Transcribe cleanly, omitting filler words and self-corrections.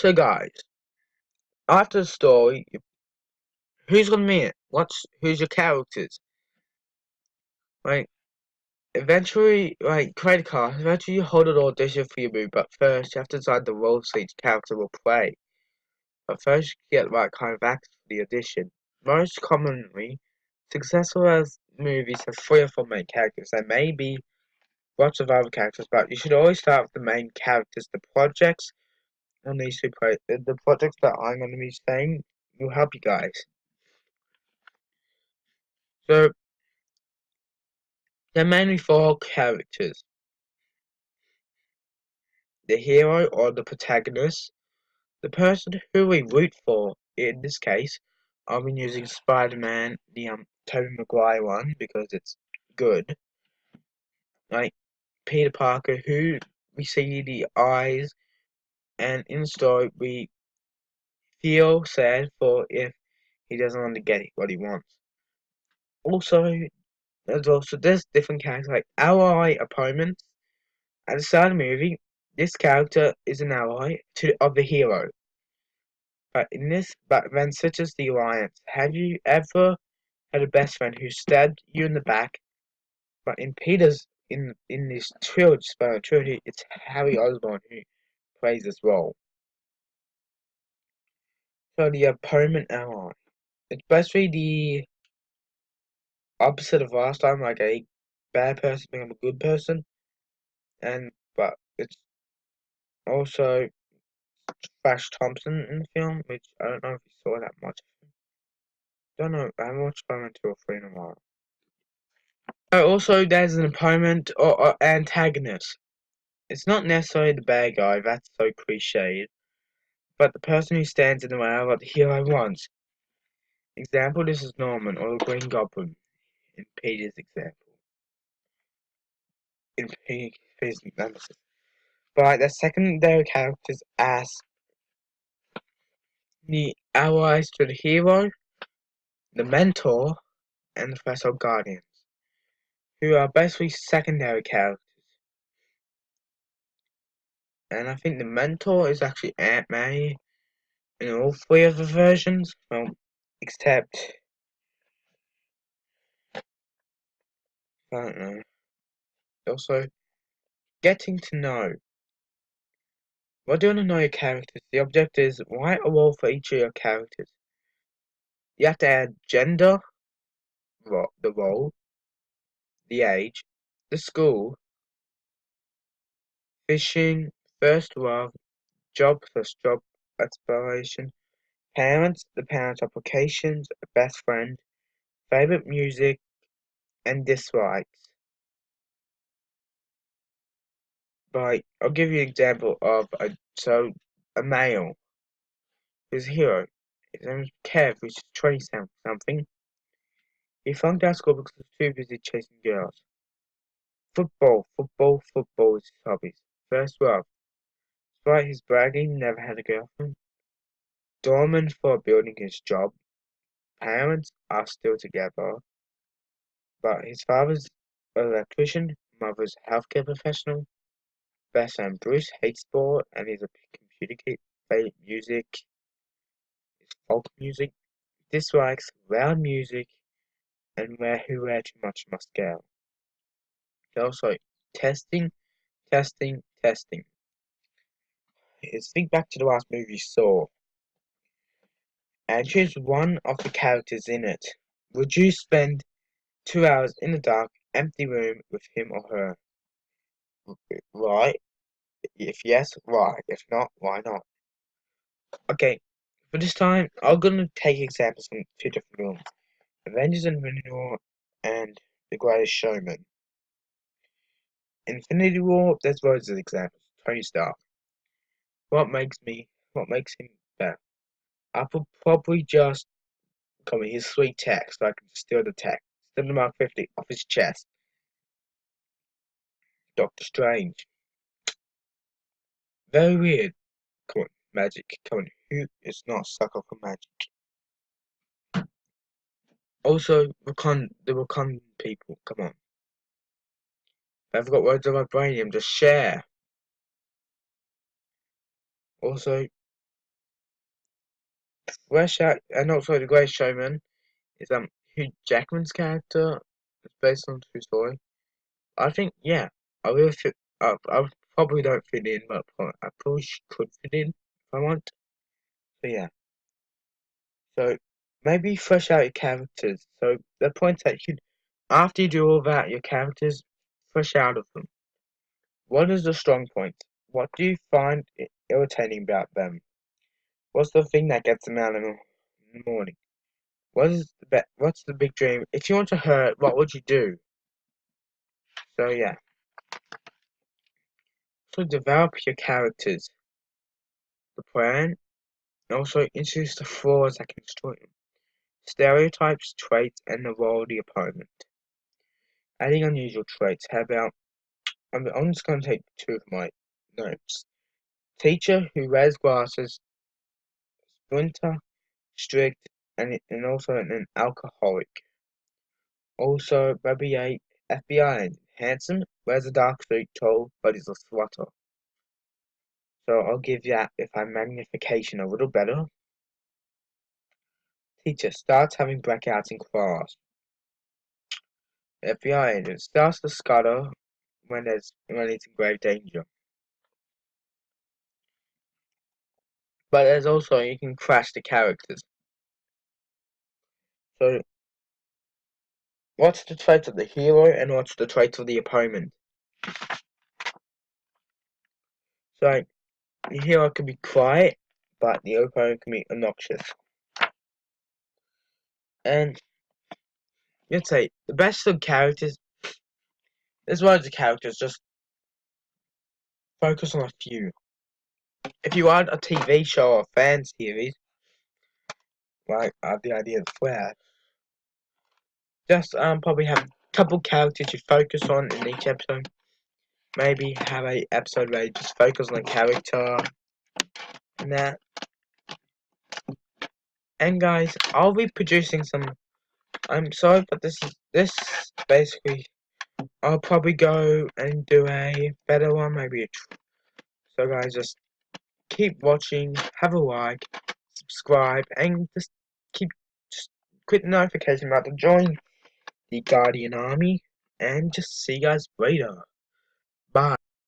So guys, after the story, who's gonna be it? Who's your characters? Like eventually, like credit card. Eventually, you hold an audition for your movie, but first you have to decide the roles each character will play. But first, you get the right kind of actor for the audition. Most commonly, successful as movies have 3 or 4 main characters. There may be lots of other characters, but you should always start with the main characters. The projects on these 2 the projects that I'm going to be saying will help you guys. So there are mainly 4 characters: the hero or the protagonist, the person who we root for. In this case, I've been using Spider-Man, the Tobey Maguire one, because it's good. Like Peter Parker, who we see the eyes, and in the story we feel sad for if he doesn't want to get what he wants. Also, there's different characters like ally opponents. At the start of the movie, this character is an ally of the hero. But events such as the alliance, have you ever had a best friend who stabbed you in the back? But in Peter's in this trilogy, it's Harry Osborn who plays this role. So the opponent ally, it's basically the opposite of last time, like a bad person become a good person, but it's also Flash Thompson in the film, which I don't know if you saw that much. Don't know. I haven't watched Spider-Man 2 or 3 in a while. Also, there's an opponent or antagonist. It's not necessarily the bad guy, that's so cliched, but the person who stands in the way of what the hero wants. Example, this is Norman or the Green Goblin in Peter's example. In Peter's nemesis. But the secondary characters as the allies to the hero, the mentor, and the special guardians, who are basically secondary characters. And I think the mentor is actually Aunt May in all 3 of the versions, well, except, I don't know. Also, getting to know. What do you want to know your characters? The objective is write a role for each of your characters. You have to add gender, the role, the age, the school, fishing, first love, job plus job exploration, parents, the parents' applications, best friend, favorite music, and dislikes. Like, I'll give you an example of a male who's a hero. His name is Kev, which is 20 something. He flunked out school because he was too busy chasing girls. Football is his hobbies. First love. Despite his bragging, never had a girlfriend. Dormant for building his job. Parents are still together, but his father's an electrician, mother's a healthcare professional. Best friend Bruce hates sport and is a computer geek. Favorite music is folk music. Dislikes loud music and who wear too much mascara. Also, testing, testing. Let's think back to the last movie you saw and choose one of the characters in it. Would you spend 2 hours in a dark, empty room with him or her? Right? If yes, why? If not, why not? Okay, for this time, I'm gonna take examples from 2 different films: Avengers Infinity War and The Greatest Showman. Infinity War, there's loads of examples. Tony Stark. What makes him better? I would probably just come with his sweet text, so I can steal the text. Steal the Mark 50 off his chest. Doctor Strange. Very weird. Come on, magic. Come on, who is not a sucker for magic? Also, the Wakandan people. Come on. I've got words on my brain, just share. Also, Fresh out, and also The Great Showman is Hugh Jackman's character. It's based on a true story. I think, yeah, I really fit. I probably don't fit in, but I probably could fit in if I want. So yeah, so maybe flesh out your characters. So the point that you, after you do all that, your characters, flesh out of them. What is the strong point? What do you find irritating about them? What's the thing that gets them out in the morning? What's the big dream? If you want to hurt, what would you do? So yeah, so develop your characters, the plan, and also introduce the flaws that can destroy them. Stereotypes, traits, and the role of the opponent. Adding unusual traits. How about I'm just going to take two of my notes. Teacher who wears glasses, splinter, strict, and also an alcoholic. Also, FBI agent, handsome, wears a dark suit, tall, but is a slutter. So I'll give that if I magnification a little better. Teacher starts having blackouts in class. FBI agent starts to scutter when it's in grave danger. But there's also you can crash the characters. So what's the trait of the hero and what's the trait of the opponent? So the hero can be quiet, but the opponent can be obnoxious. And you'd say the best of characters, there's loads of characters, just focus on a few. If you want a TV show or fan series, like the idea of Flash, just probably have a couple characters you focus on in each episode. Maybe have a episode where you just focus on a character and that. And guys, I'll be producing some. I'm sorry, but this basically. I'll probably go and do a better one, maybe so guys, just keep watching, have a like, subscribe, and just click the notification bell to join the Guardian Army, and just see you guys later. Bye.